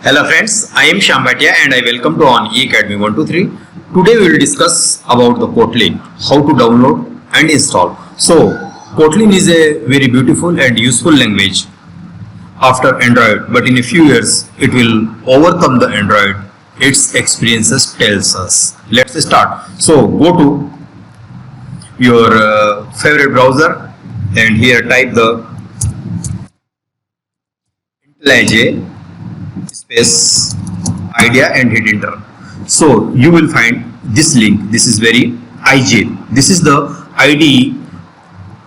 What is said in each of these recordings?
Hello friends, I am Shyam Bhatia and I welcome to on eAcademy 123. Today we will discuss about the Kotlin, how to download and install. So Kotlin is a very beautiful and useful language after Android, but in a few years it will overcome the Android. Its experiences tells us. Let's start. So go to your favorite browser and here type the IntelliJ space idea and hit enter. So you will find this link. This is very IJ. This is the IDE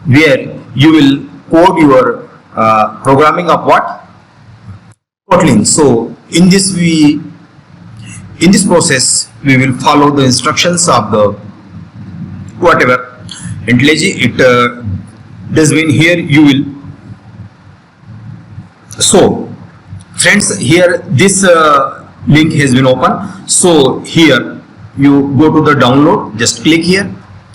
where you will code your programming of what? Kotlin. So in this process we will follow the instructions of the whatever IntelliJ. It does mean here you will. So friends, here this link has been open. So here you go to the download, just click here,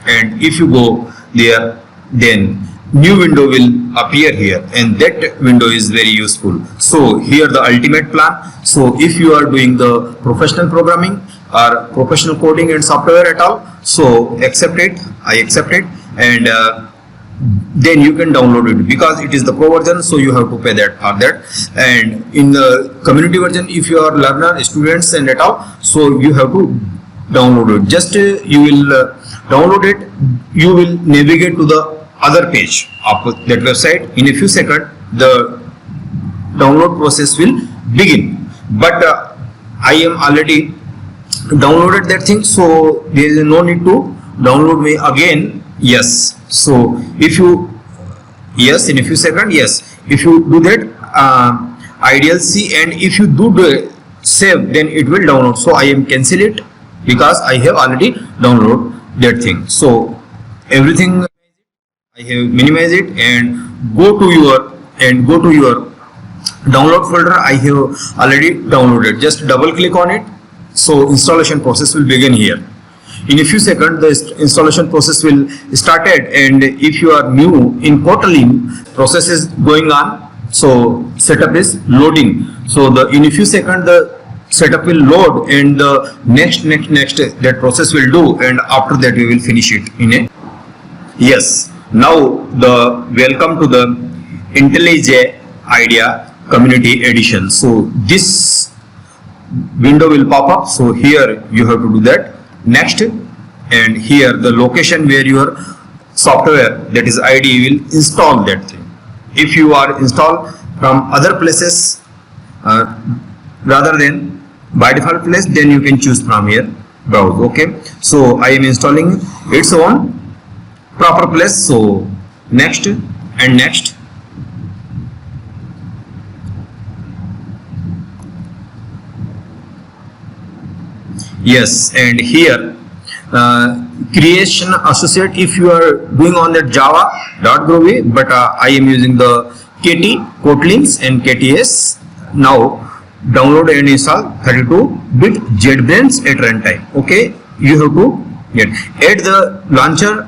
and if you go there, then new window will appear here, and that window is very useful. So here the ultimate plan. So if you are doing the professional programming or professional coding and software at all, so accept it, I accept it, and then you can download it because it is the pro version, so you have to pay that for that. And in the community version, if you are learner, students and et al, so you have to download it. Just you will download it, you will navigate to the other page of that website. In a few seconds the download process will begin, but I am already downloaded that thing, so there is no need to download me again. Yes, so if you in a few seconds, yes, if you do that IDLC, and if you do save, then it will download. So I am cancel it because I have already downloaded that thing. So everything I have minimized it and go to your download folder. I have already downloaded. Just double click on it. So installation process will begin here. In a few seconds the installation process will started, and if you are new in Kotlin, process is going on. So setup is loading. So in a few seconds the setup will load, and the next that process will do, and after that we will finish it in a yes. Now the welcome to the IntelliJ IDEA Community Edition. So this window will pop up. So here you have to do that. Next, and here the location where your software, that is IDE, will install that thing. If you are installed from other places rather than by default place, then you can choose from here browse. Okay, so I am installing its own proper place. So next and next. Yes, and here creation associate if you are doing on the Java.Groovy, but I am using the KT Kotlins and KTS. Now download and install 32-bit JetBrains at runtime. Okay, you have to add the launcher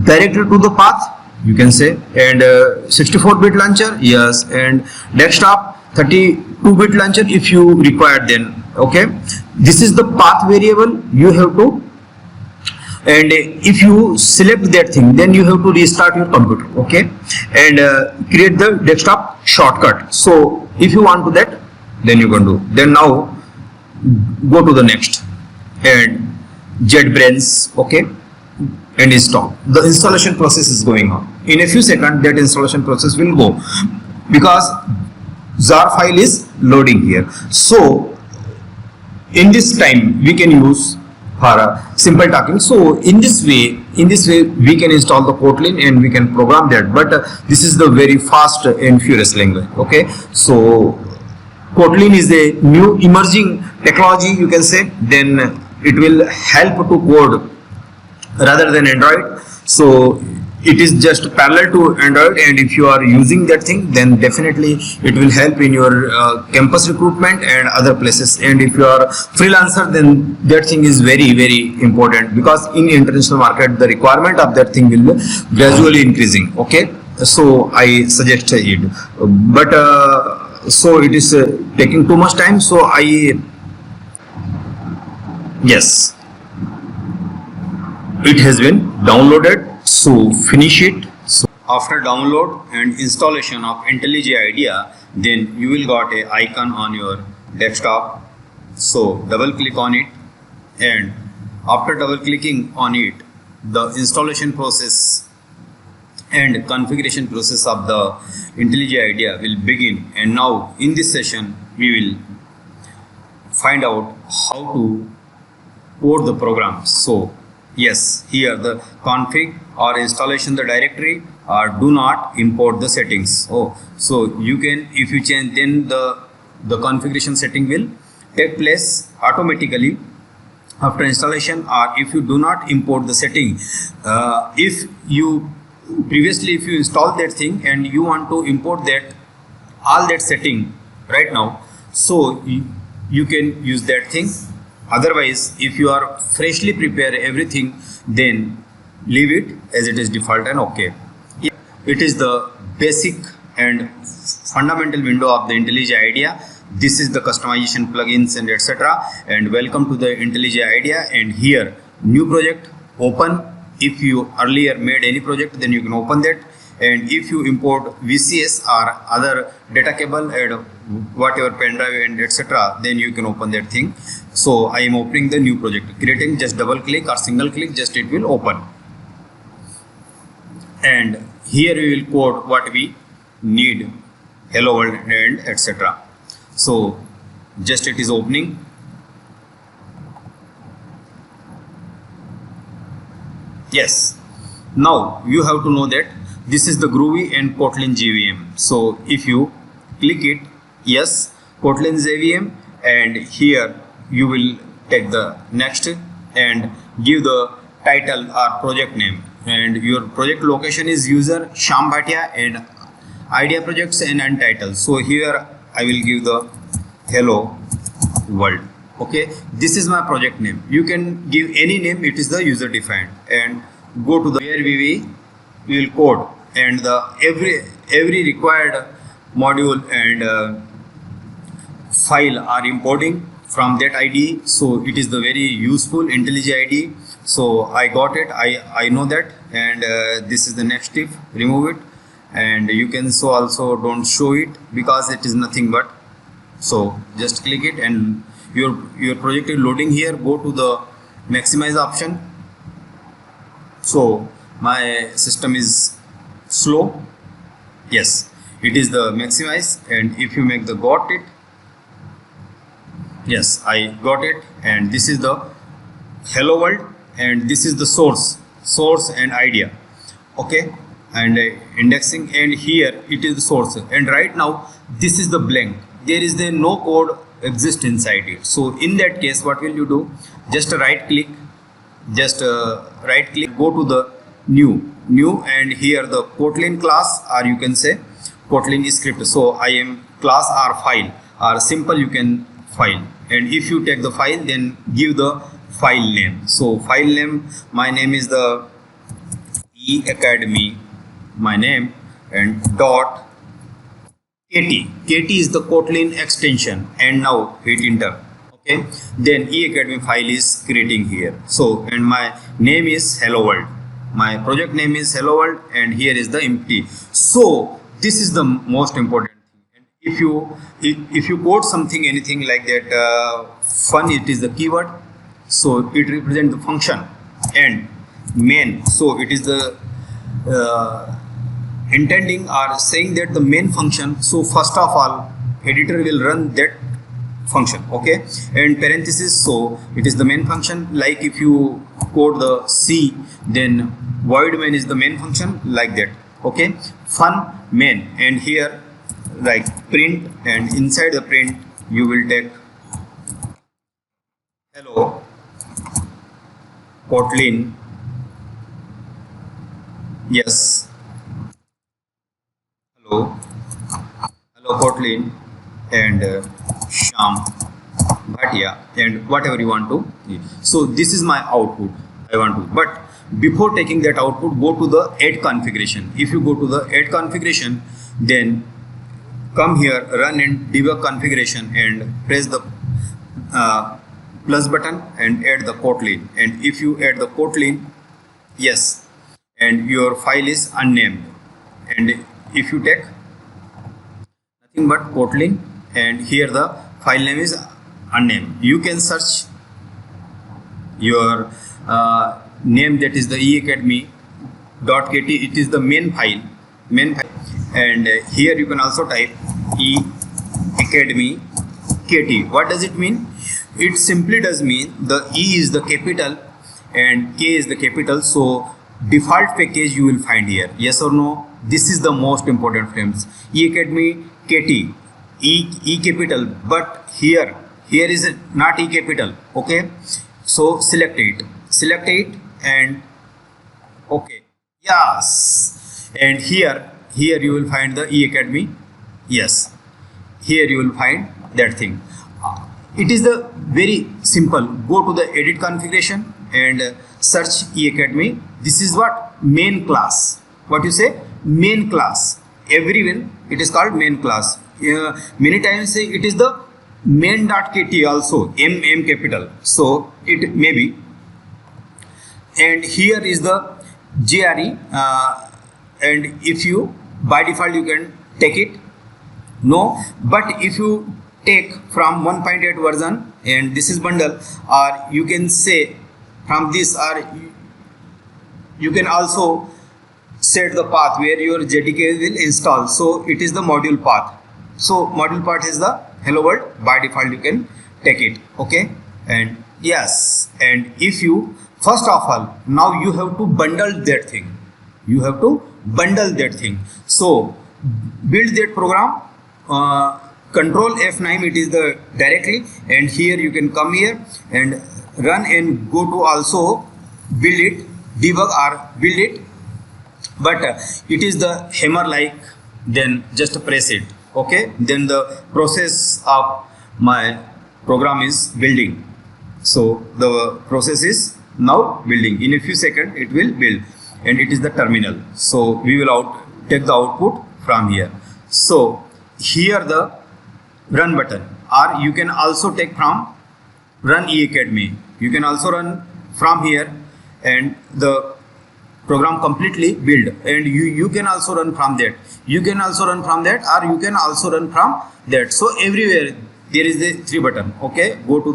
directly to the path, you can say, and 64-bit launcher, yes, and desktop 32-bit launcher if you require, then okay. This is the path variable you have to, and if you select that thing, then you have to restart your computer, okay, and create the desktop shortcut. So if you want to that, then you can do. Then now go to the next and JetBrains, okay, and install. The installation process is going on. In a few seconds that installation process will go because jar file is loading here. So in this time we can use for simple talking. So in this way we can install the Kotlin and we can program that, but this is the very fast and furious language. Okay, so Kotlin is a new emerging technology, you can say. Then it will help to code rather than Android. So it is just parallel to Android, and if you are using that thing, then definitely it will help in your campus recruitment and other places. And if you are freelancer, then that thing is very important, because in international market the requirement of that thing will gradually increasing. Okay, so I suggest it, but So it is taking too much time, so yes, it has been downloaded, so finish it. So after download and installation of IntelliJ IDEA, then you will got a icon on your desktop. So double click on it, and after double clicking on it, the installation process and configuration process of the IntelliJ IDEA will begin. And now in this session we will find out how to code the program. So yes, here the config or installation the directory, or do not import the settings. So you can, if you change, then the configuration setting will take place automatically after installation. Or if you do not import the setting, if you previously if you install that thing and you want to import that all that setting right now, so you can use that thing. Otherwise, if you are freshly prepare everything, then leave it as it is default and okay. It is the basic and fundamental window of the IntelliJ IDEA. This is the customization plugins and etc. And welcome to the IntelliJ IDEA. And here new project, open. If you earlier made any project, then you can open that. And if you import VCS or other data cable and whatever pen drive and etc., then you can open that thing. So I am opening the new project, creating, just double click or single click, just it will open. And here we will code what we need, hello world and etc. So just it is opening. Yes, now you have to know that this is the Groovy and Kotlin JVM. So if you click it, yes, Kotlin JVM, and here you will take the next and give the title or project name, and your project location is user Shyam Bhatia and idea projects and untitled. So here I will give the hello world. Okay, this is my project name. You can give any name, it is the user defined. And go to the where we will code, and the every required module and file are importing from that IDE. So it is the very useful IntelliJ IDE. So I got it, I know that. And this is the next tip, remove it. And you can so also don't show it because it is nothing but. So just click it and your project is loading here. Go to the maximize option. So my system is slow. Yes, it is the maximize, and if you make the got it, yes, I got it. And this is the hello world, and this is the source and idea. Okay, and indexing, and here it is the source. And right now this is the blank, there is the no code exist inside it. So in that case, what will you do? Just right click, go to the new, and here the Kotlin class, or you can say Kotlin script. So I am class or file, or simple you can file. And if you take the file, then give the file name. So file name, my name is the E Academy, my name, and dot KT is the Kotlin extension. And now hit enter. Okay, then E Academy file is creating here. So, and my name is hello world, my project name is hello world, and here is the empty. So this is the most important thing. And if you code something, anything like that, fun, it is the keyword, so it represents the function. And main, so it is the intending or saying that the main function. So first of all, editor will run that function. Okay, and parenthesis, so it is the main function. Like if you code the C, then void main is the main function, like that. Okay, fun main, and here like print, and inside the print you will take hello Kotlin, yes, hello Kotlin, and Shyam Bhatia, and whatever you want to. So this is my output I want to. But before taking that output, go to the add configuration. If you go to the add configuration, then come here, run and debug configuration, and press the plus button and add the Kotlin. And if you add the Kotlin, yes, and your file is unnamed. And if you take nothing but Kotlin, and here the file name is unnamed, you can search your name, that is the eacademy.kt. it is the main file, and here you can also type eacademy kt. What does it mean? It simply does mean the E is the capital and K is the capital, so default package you will find here. Yes or no? This is the most important, friends. eacademy kt, E capital, but here is not E capital. Okay, so select it and okay, yes, and here you will find the eacademy. Yes, here you will find that thing. It is the very simple. Go to the edit configuration and search eacademy. This is what? Main class. What you say? Main class. Everywhere it is called main class. Many times say it is the main.kt also, M capital, so it may be. And here is the JRE, and if you by default you can take it, no, but if you take from 1.8 version and this is bundle, or you can say from this, or you can also set the path where your JDK will install. So it is the module path. So module path is the hello world. By default you can take it. Okay, and yes, and if you first of all, now you have to bundle that thing. So build that program. Control F9, it is the directly, and here you can come here and run and go to also build it, debug or build it, but it is the hammer like, then just press it. Okay, then the process of my program is building. So the process is now building. In a few seconds it will build, and it is the terminal. So we will take the output from here. So here the run button, or you can also take from run eacademy. You can also run from here and the program completely build, and you can also run from that. You can also run from that, or you can also run from that. So everywhere there is the 3 button. Okay, go to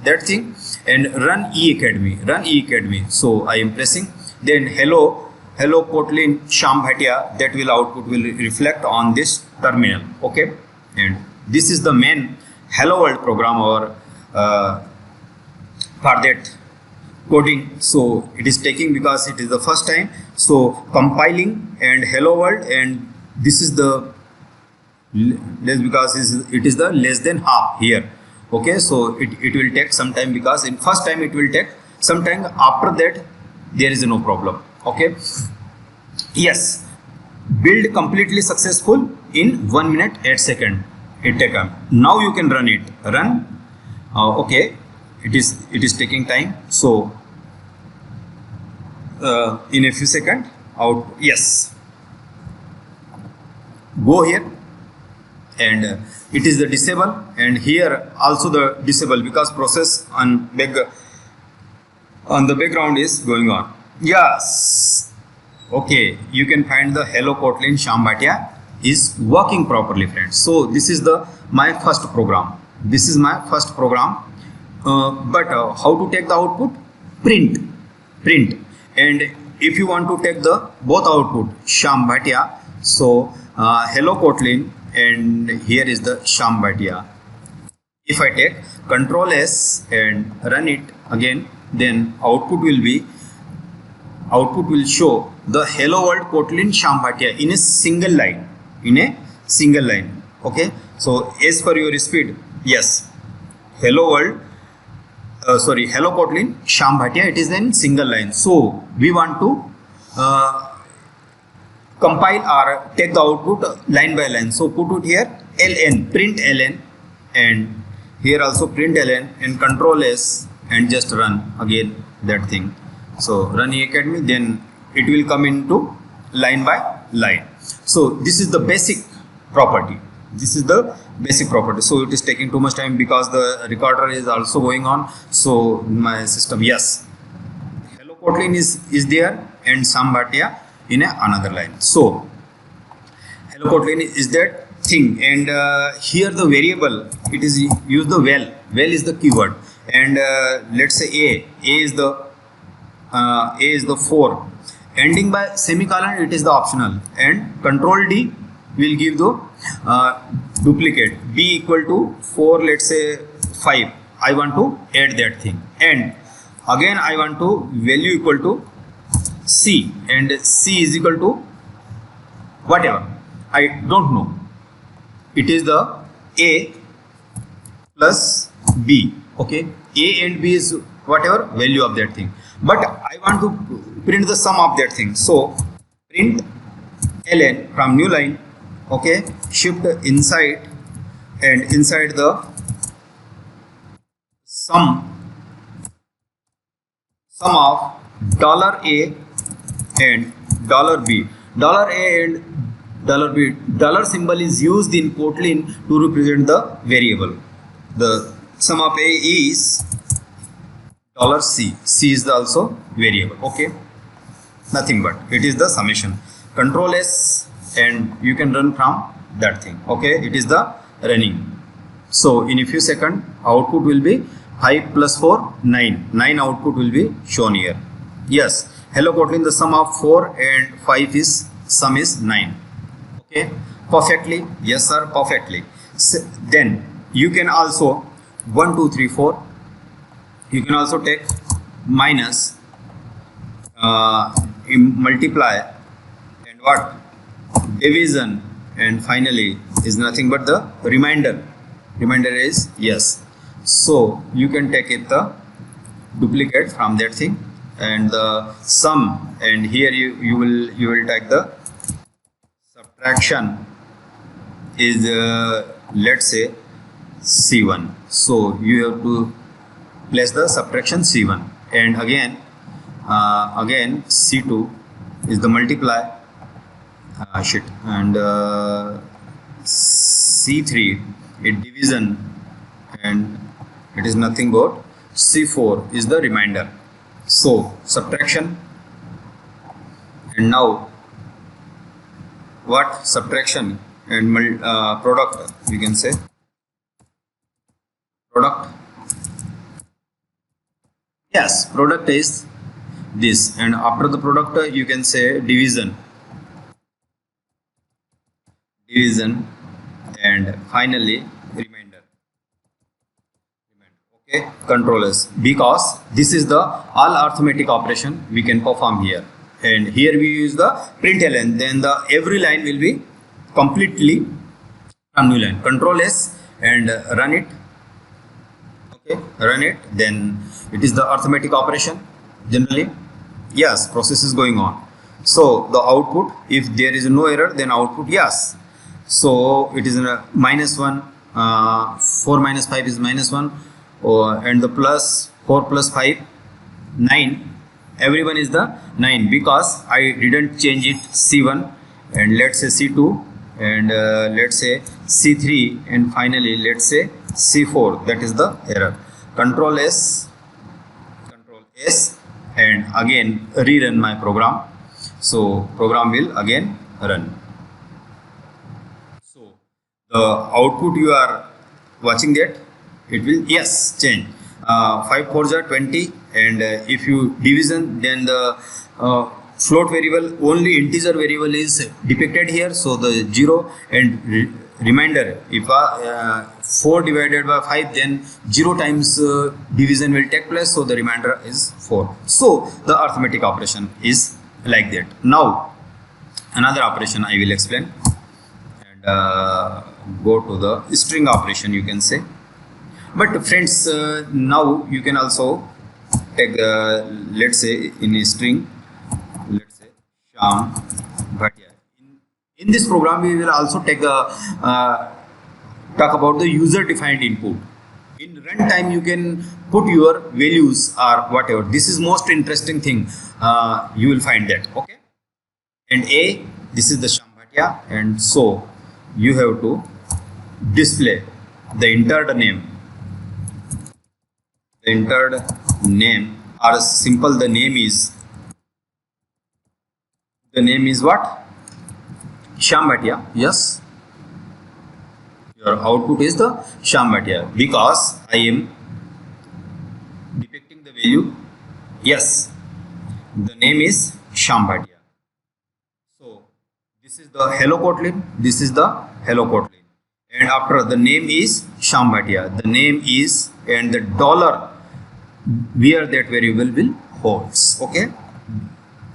that thing and run eacademy. So I am pressing, then hello Kotlin Shyam Bhatia, that will output will reflect on this terminal. Okay, and this is the main hello world program or for that coding. So it is taking because it is the first time, so compiling and hello world, and this is the less because it is the less than half here. Okay, so it will take some time because in first time it will take some time, after that there is no problem. Okay, yes, build completely successful in 1 minute 8 seconds. It take now you can run it. Okay, it is taking time. So in a few seconds out. Yes, go here, and it is the disable, and here also the disable because process on the background is going on. Yes, okay, you can find the hello Kotlin Shyam Bhatia is working properly, friends. So this is my first program. But how to take the output? Print, and if you want to take the both output Shyam Bhatia, so hello Kotlin, and here is the Shyam Bhatia. If I take Control S and run it again, then output will show the hello world Kotlin Shyam Bhatia in a single line. Okay, so as per your speed, yes, hello world, hello Kotlin Shyam Bhatia, it is in single line. So we want to compile or take the output line by line. So put it here ln, print ln, and here also print ln, and Control S and just run again that thing. So run eacademy, then it will come into line by line. So this is the basic property. This is the basic property. So it is taking too much time because the recorder is also going on. So my system, yes, hello Kotlin is there and some Bhatia in another line. So hello Kotlin is that thing, and here the variable, it is use the val is the keyword, and let's say a is the 4 ending by semicolon, it is the optional, and control D will give the duplicate b equal to 4, let's say 5. I want to add that thing, and again I want to value equal to c, and c is equal to whatever, I don't know. It is the a plus b. Okay, a and b is whatever value of that thing, but I want to print the sum of that thing. So print ln from new line. Okay, shift inside, and inside the sum of $a and $b. $a and $b, dollar symbol is used in Kotlin to represent the variable. The sum of a is $c. C is the also variable. Okay, nothing but it is the summation. Control S, and you can run from that thing. Okay, it is the running. So in a few seconds output will be 5 plus 4 9. 9 output will be shown here. Yes, hello Kotlin, the sum of 4 and 5 is sum is 9. Okay, perfectly. Yes sir, perfectly. So, then you can also 1 2 3 4, you can also take minus, multiply, and what, division, and finally is nothing but the remainder. Remainder is yes. So you can take it the duplicate from that thing, and the sum, and here you will take the subtraction is let's say C1. So you have to place the subtraction C1, and again C2 is the multiply, and C3 is division, and it is nothing but C4 is the remainder. So subtraction, and now what, subtraction and product, we can say product. Yes, product is this, and after the product you can say division, and finally remainder. Okay, control S, because this is the all arithmetic operation we can perform here, and here we use the println, then the every line will be completely from new line. Control S and run it. Okay, run it, then it is the arithmetic operation generally. Yes, process is going on. So the output, if there is no error, then output yes. So it is a -1, 4 minus 5 is -1, and the plus 4 plus 5 9, everyone is the 9 because I didn't change it C1, and let's say C2, and let's say C3, and finally let's say C4. That is the error. Control S, and again rerun my program. So program will again run. So the output you are watching, that it will yes change. 5 4s are 20, and if you division, then the float variable, only integer variable is depicted here, so the 0, and remainder, if 4 divided by 5, then 0 times division will take place, so the remainder is 4. So the arithmetic operation is like that. Now another operation I will explain, and go to the string operation, you can say. But friends, now you can also take let's say in a string, let's say Shyam Bhatia. In this program we will also take talk about the user defined input. In runtime you can put your values or whatever. This is most interesting thing, you will find that. Okay, and A, this is the Shyam Bhatia, and so you have to display the entered name. The entered name, or simple the name is what? Shyam Bhatia. Yes. Your output is the Shyam Bhatia because I am depicting the value. Yes. The name is Shyam Bhatia. So this is the hello Kotlin. This is the hello Kotlin. And after the name is Shyam Bhatia. The name is and the dollar where that variable will holds. Okay.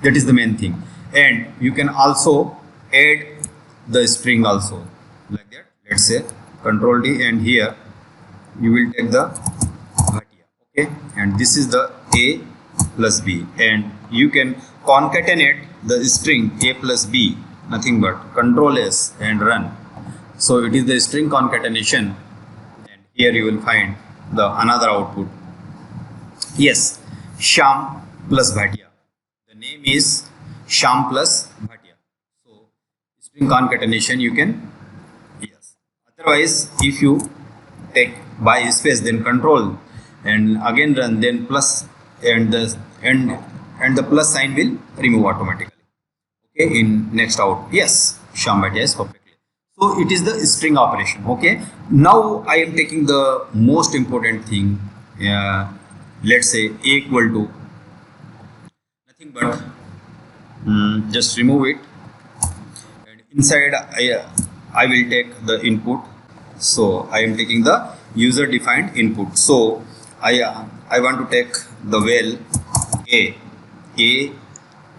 That is the main thing. And you can also add the string also like that. Let's say Control D, and here you will take the Bhatia. Okay. And this is the A plus B, and you can concatenate the string A plus B, nothing but Control S and run. So it is the string concatenation, and here you will find the another output. Yes, Shyam plus Bhatia. The name is Shyam plus Bhatia. So string concatenation you can, yes. Otherwise, if you take by space then Control and again run, then plus and the plus sign will remove automatically. Okay, in next out. Yes, Shyam Bhatia is perfectly. So it is the string operation. Okay. Now I am taking the most important thing. Let's say A equal to nothing but just remove it, and inside I will take the input. So I am taking the user defined input. So I want to take the val A,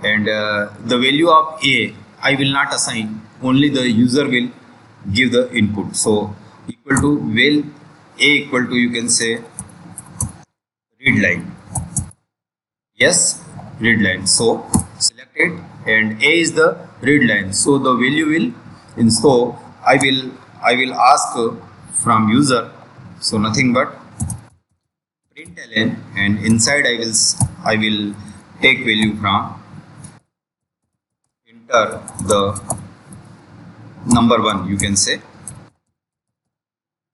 and the value of A I will not assign, only the user will give the input. So equal to val A equal to, you can say, read line. Yes, read line. So select it, and A is the read line. So the value will, and so I will ask from user. So nothing but println, and inside I will take value from, enter the number 1, you can say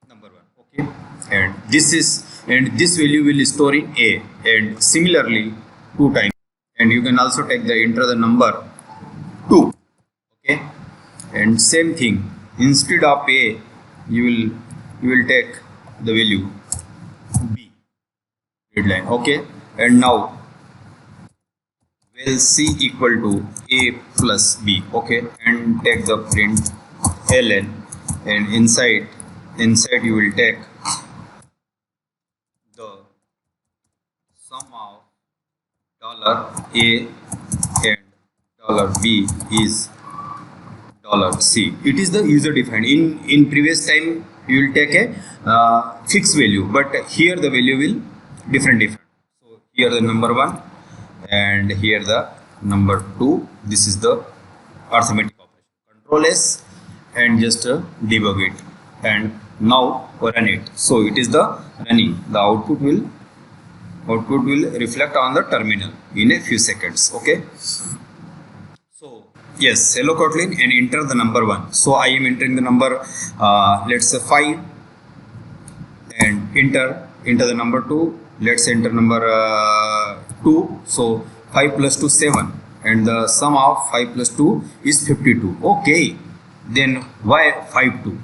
number 1. Okay, and this value will store in A, and similarly 2 times, and you can also take the enter the number 2. Okay, and same thing, instead of A you will take the value B, read line. Okay, and now val C equal to A plus B. Okay, and take the print ln, and inside you will take the sum of $A and $B is $C. It is the user defined. In previous time you will take a fixed value, but here the value will different. So here the number 1 and here the number 2. This is the arithmetic operation. Control S and just debug it, and now run it. So it is the running. The output will reflect on the terminal in a few seconds. Okay. So yes, hello Kotlin, and enter the number 1. So I am entering the number, let's say 5, and enter the number 2. Let's enter number 2. So 5 plus 2 7, and the sum of 5 plus 2 is 52. Okay, then why 52?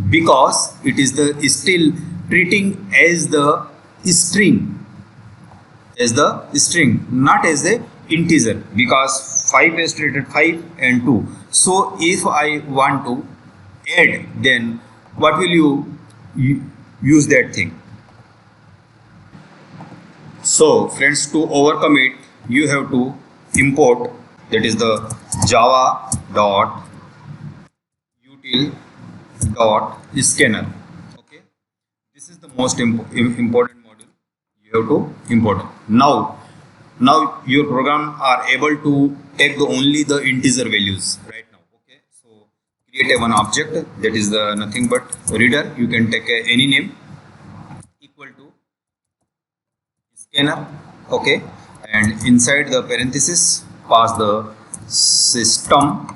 Because it is the still treating as the string, not as the integer, because 5 is treated 5 and 2. So if I want to add, then what will you use that thing? So friends, to overcome it, you have to import, that is the java.util.scanner. Okay, this is the most important module you have to import. Now your program are able to take only the integer values right now. Okay, so create one object, that is the nothing but reader. You can take any name, equal to scanner. Okay, and inside the parenthesis pass the system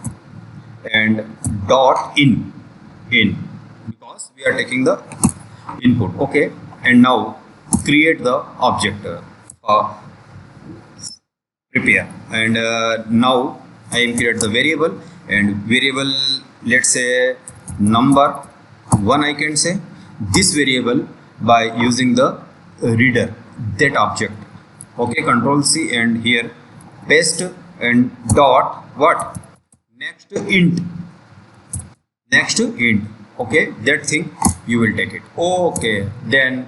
and dot in, because we are taking the input. Okay, and now create the object prepare, and now I am create the variable, and variable, let's say number 1, I can say this variable by using the reader that object. Okay, control C, and here paste and dot what, next int, okay, that thing you will take it. Okay, then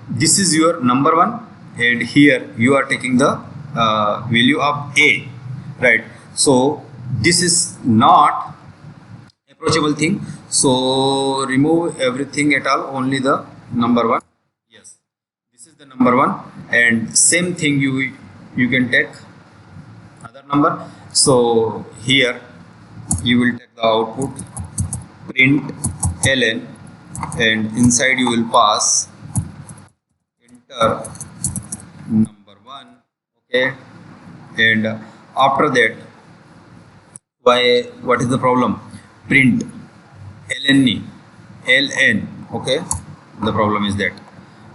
this is your number 1, and here you are taking the value of a, right? So this is not approachable thing, so remove everything at all, only the number 1. Yes, this is the number 1, and same thing you can take other number. So here you will take the output print ln, and inside you will pass enter number 1. Okay, and after that, what is the problem, print ln. Okay, the problem is that,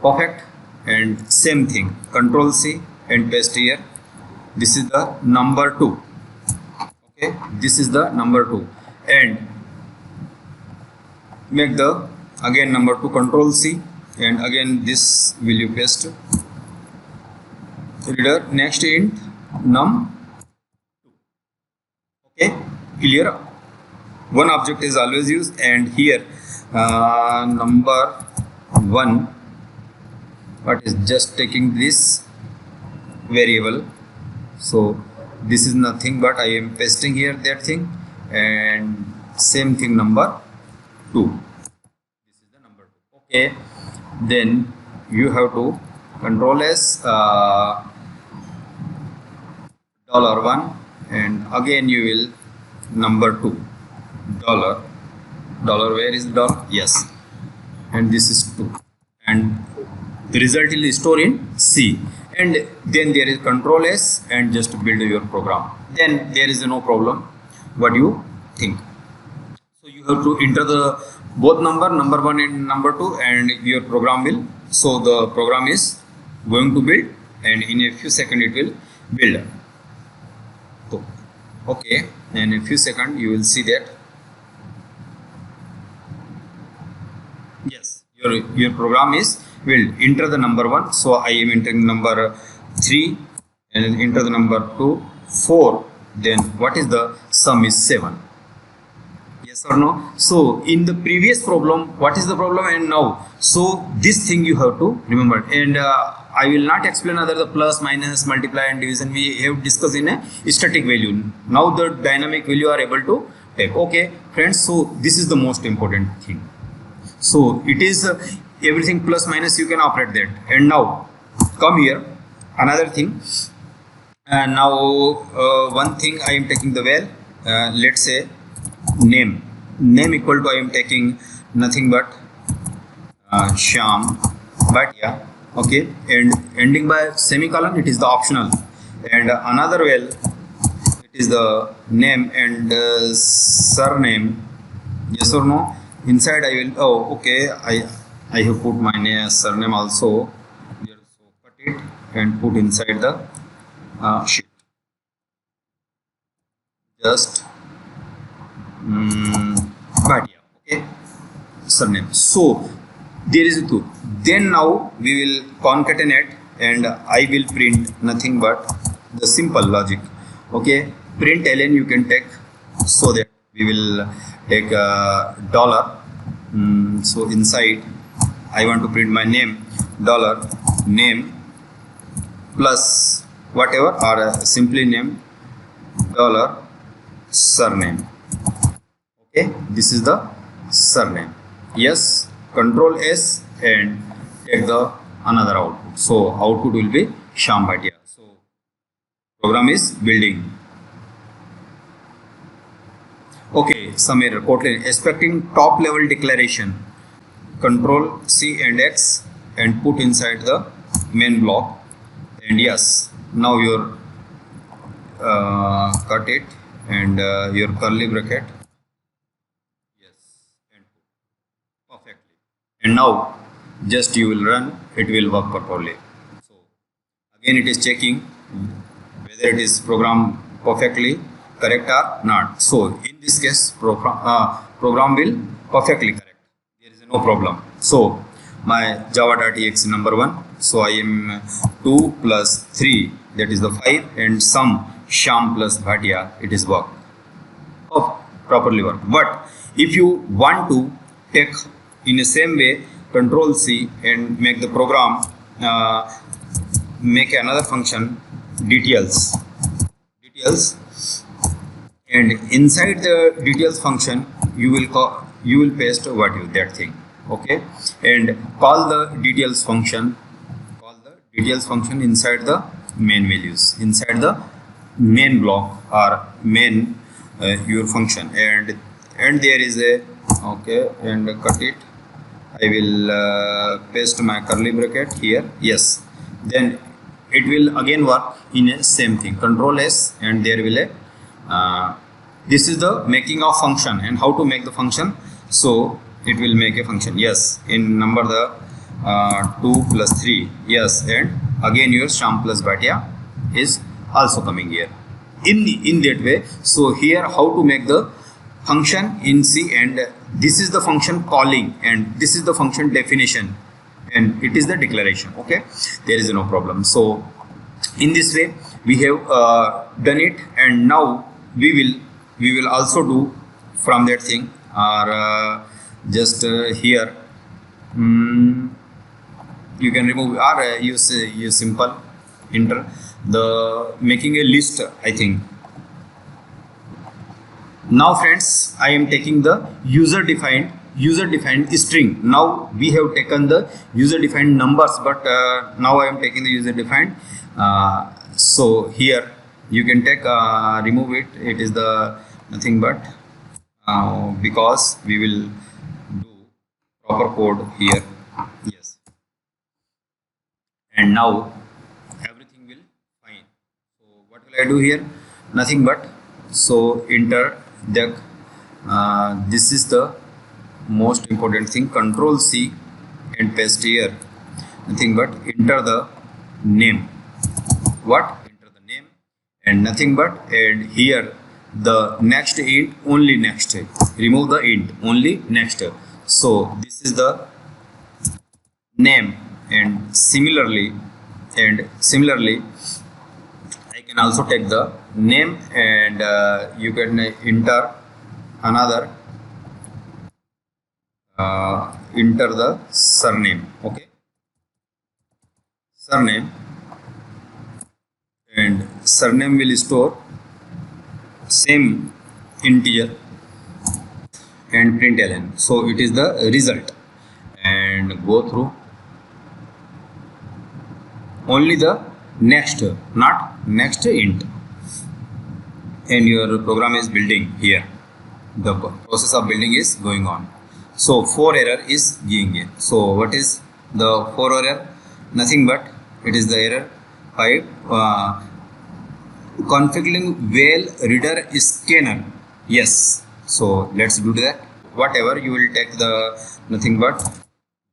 perfect. And same thing, control C and paste here, this is the number 2. Okay, this is the number 2, and make the again number 2, control C, and again this will you paste reader, next int num. Okay, clear? One object is always used, and here number 1, what is just taking this variable, so this is nothing but I am pasting here that thing, and same thing number 2, this is the number 2. Okay, then you have to control S $1, and again you will number 2 dollar, where is the dollar? Yes, and this is 2, and the result will store in C, and then there is control S and just build your program, then there is no problem. What do you think? So you have to enter the both number 1 and number 2, and your program will, so the program is going to build, and in a few seconds it will build. So okay, and in a few seconds you will see that yes, your program is will enter the number 1, so I am entering number 3, and then enter the number 2 4, then what is the sum is 7. Yes or no? So in the previous problem, what is the problem, and now, so this thing you have to remember, and I will not explain other the plus, minus, multiply and division, we have discussed in a static value. Now the dynamic value are able to take. Okay friends, so this is the most important thing. So it is everything plus minus you can operate that. And now come here, another thing, and now one thing I am taking the val, let's say name equal to I am taking nothing but Shyam, but yeah, okay, and ending by semicolon, it is the optional, and another val, it is the name and surname. Yes or no? Inside I will, oh okay, I have put my name, surname also here, so cut it and put inside the sheet, just but yeah, okay, surname. So there is a two, then now we will concatenate, and I will print nothing but the simple logic. Okay, print ln you can take, so that we will take dollar. So inside I want to print my name, dollar name plus whatever, or simply name, dollar surname. Okay, this is the surname. Yes, control S and take the another output, so output will be Shyam Bhatia. So program is building. Okay, Samir Kotlin, expecting top level declaration, control C and X and put inside the main block, and yes, now your cut it, and your curly bracket, yes, and perfectly. and now just you will run, it will work properly. So again it is checking whether it is program perfectly correct or not. So in this case program will perfectly correct, there is no problem. So my java.exe number 1, so I am 2 plus 3, that is the 5, and sum Shyam plus Bhatia, it is work properly work. But if you want to take in the same way control C and make the program make another function details, and inside the details function you will paste what you that thing, okay, and call the details function inside the main values, inside the main block or main your function, and there is a, okay, and cut it, I will paste my curly bracket here, yes, then it will again work in a same thing, control S, and there will a this is the making of function and how to make the function. So it will make a function, yes, in number the 2 plus 3, yes, and again your Shyam plus Bhatia is also coming here in that way. So here how to make the function in C, and this is the function calling, and this is the function definition, and it is the declaration, okay, there is no problem. So in this way we have done it, and now we will also do from that thing, or just here you can remove or use simple enter the making a list, I think. Now friends, I am taking the user defined string. Now we have taken the user defined numbers, but now I am taking the user defined. So here you can take remove it, it is the nothing but because we will do proper code here, yes, and now everything will fine. So what will I do here? Nothing but, so enter the this is the most important thing, control C and paste here, nothing but enter the name, what, enter the name, and nothing but, and here the next int, only next, remove the int, only next. So this is the name, and similarly I can also take the name, and you can enter another enter the surname, okay, surname, and surname will store same integer and println, so it is the result, and go through only the next, not next int, and your program is building here, the process of building is going on. So 4 error is giving it. So what is the 4 error? Nothing but it is the error 5 configuring well reader scanner, yes. So let's do that. Whatever you will take the nothing but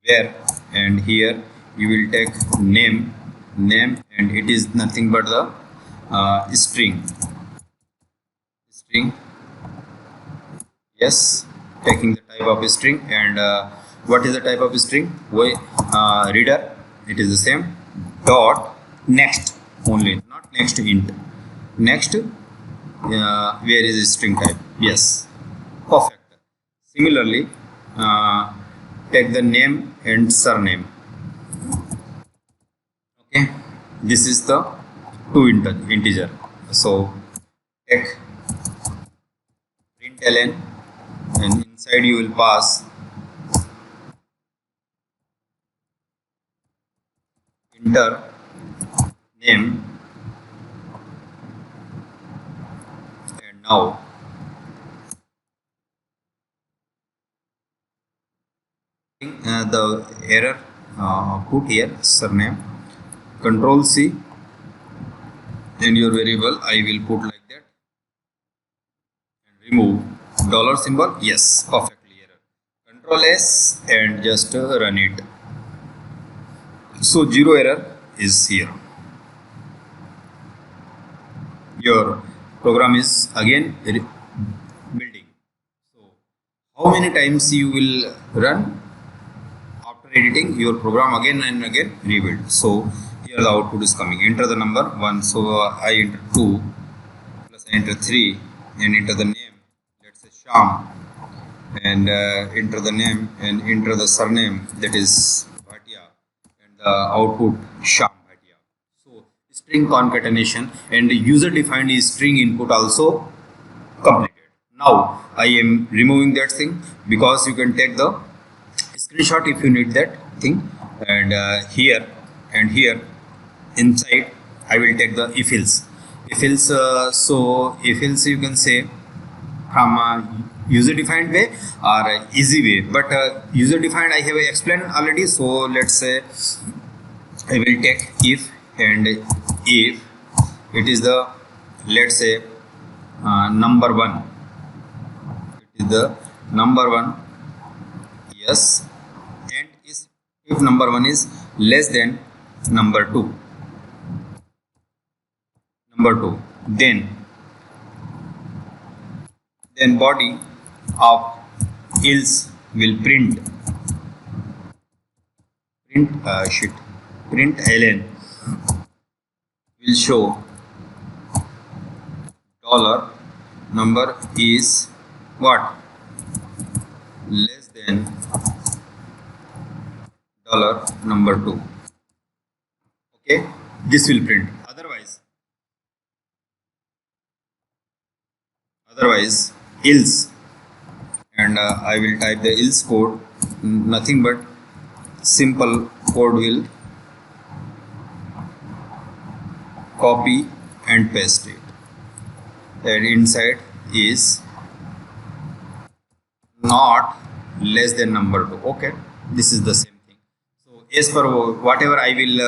where, and here you will take name, and it is nothing but the string, yes, taking the type of string, and what is the type of string? Reader, it is the same, dot next only, not next int, next where is the string type, yes, perfect. Similarly take the name and surname, okay, this is the 2 integer. So take println, and inside you will pass enter name, and now the error put here surname, control C, and your variable I will put like that, and remove dollar symbol, yes, perfectly error, Control S and just run it. So zero error is here. Your program is again building. So how many times you will run after editing your program again and again rebuild. So here the output is coming. Enter the number 1. So I enter 2 plus I enter 3 and enter the name. Let's say Sham, and enter the name and enter the surname, that is Bhatia, and the output Sham Bhatia. So string concatenation and user defined string input also completed. Now I am removing that thing because you can take the screenshot if you need that thing, and here and here inside I will take the if else. So if else you can say from user defined way or easy way, but user defined I have explained already. So let's say I will take if, and if it is the, let's say number 1, it is the number 1, yes, and is if number 1 is less than number 2, then body of else will print ln will show dollar number is what, less than dollar number 2. Okay, this will print. Otherwise else, and I will type the else code, nothing but simple code will copy and paste it, and inside is not less than number 2. Okay, this is the same thing. So as per whatever I will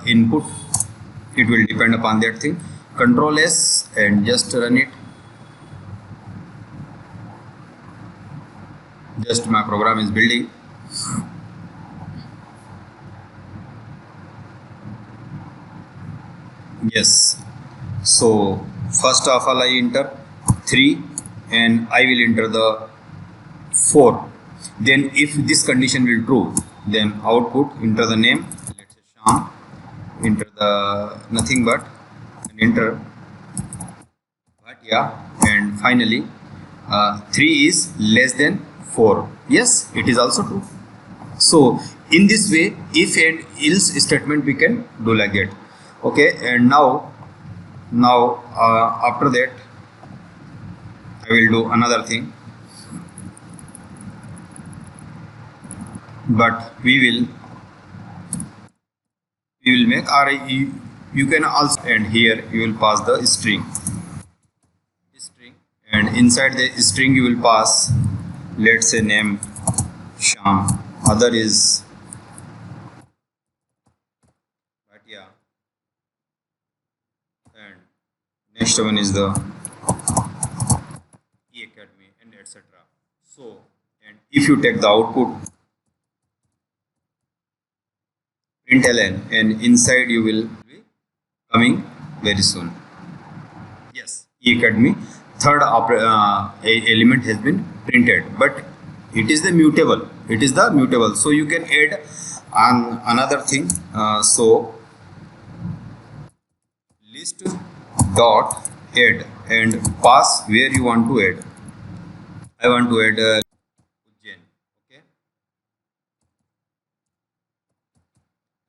input, it will depend upon that thing. Control S and just run it. Just my program is building. Yes, so first of all I enter 3 and I will enter the 4. Then if this condition will true, then output, enter the name, let's say Sham, enter the nothing but, and enter Bhatia, and finally 3 is less than 4. Yes, it is also true. So in this way, if and else statement we can do like that. Okay, and now after that I will do another thing, but we will make, or you can also, and here you will pass the string, and inside the string you will pass, let's say name Sham, other is Bhatia, and next one is the E Academy, and etc. So, and if you take the output println, and inside you will be coming very soon. Yes, E Academy, third element has been printed, but it is the mutable. So you can add on another thing. So list dot add and pass where you want to add. I want to add Ujjain. Okay.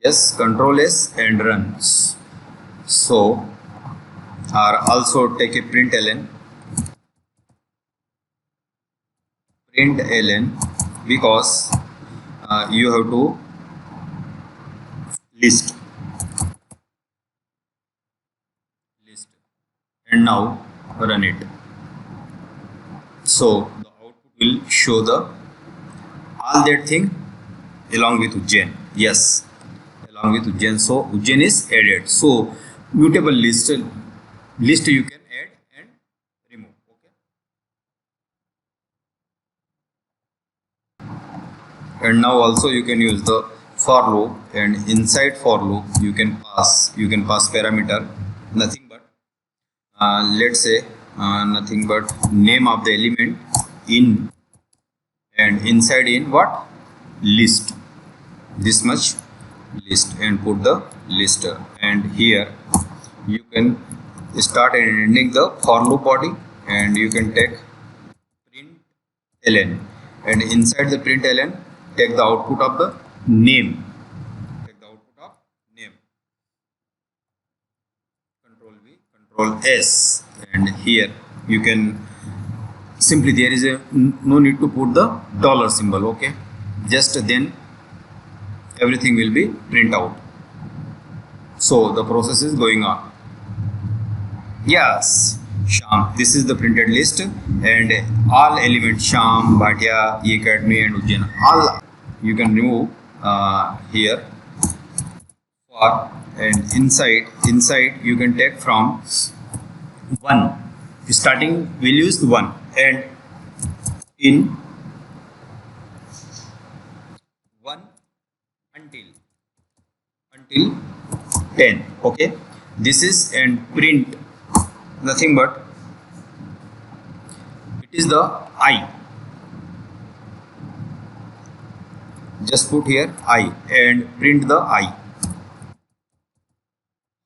Yes, Control S and run. So or also take a println because you have to list, and now run it. So the output will show the all that thing along with Ujjain. Yes, along with Ujjain. So Ujjain is added. So mutable list you can add and remove. Okay. And now also you can use the for loop, and inside for loop you can pass parameter, nothing but let's say nothing but name of the element in, and inside in what, list, this much list, and put the list. And here you can start and ending the for loop body, and you can take print ln, and inside the print ln take the output of the name, control V, control S, and here you can simply, there is a no need to put the dollar symbol, okay, just then everything will be print out. So the process is going on. Yes, Sham, this is the printed list, and all elements Sham, Bhatia, E-Academy and Ujjain, all you can remove here. For, and inside you can take from 1, starting we'll use 1, and in 1 until 10, okay, this is, and print nothing but it is the I, just put here I and print the I.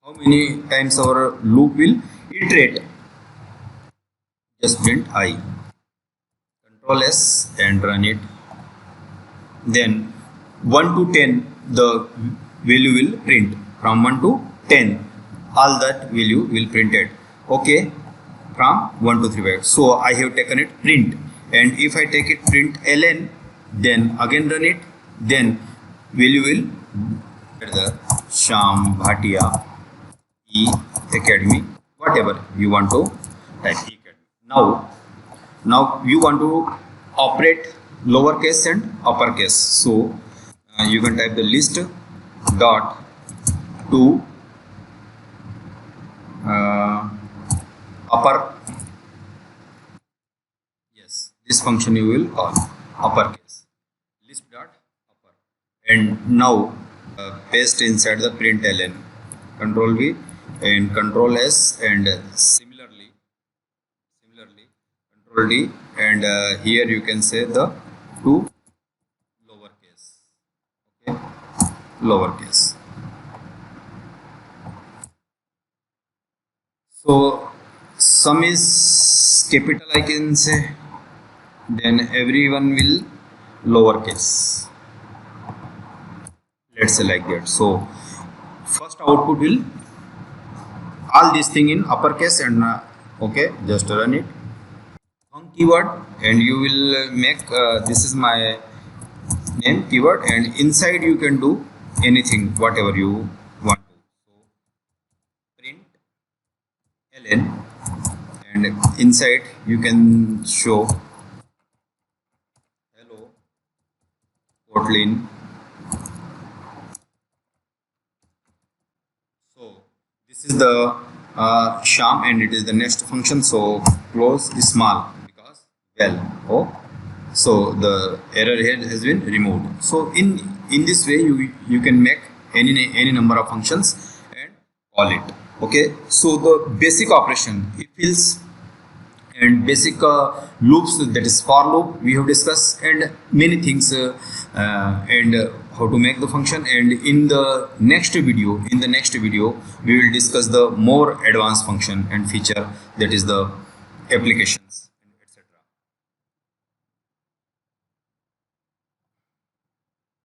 How many times our loop will iterate, just print I, control S and run it. Then 1 to 10 the value will print, from 1 to 10 all that value will printed, okay, from 1 to 3. So I have taken it print, and if I take it print ln, then again run it, then value will the Sham, Bhatia, E-Academy, whatever you want to type E-Academy. Now you want to operate lowercase and uppercase, so you can type the list dot to upper, yes, this function you will call uppercase, list dot upper, and now paste inside the print ln, control V and control S, and similarly control D, and here you can say the to lowercase, okay, lowercase. So sum is capital, I can say, then everyone will lowercase, let's say like that. So first output will all this thing in uppercase, and okay, just run it. Keyword, and you will make this is my name keyword, and inside you can do anything whatever you want to. So print ln, and inside you can show hello Kotlin. So this is the Sham, and it is the next function, so close is small because well, oh, so the error here has been removed. So in this way you can make any number of functions and call it, okay. So the basic operation, if else, and basic loops, that is for loop we have discussed, and many things, and how to make the function. And in the next video we will discuss the more advanced function and feature, that is the applications.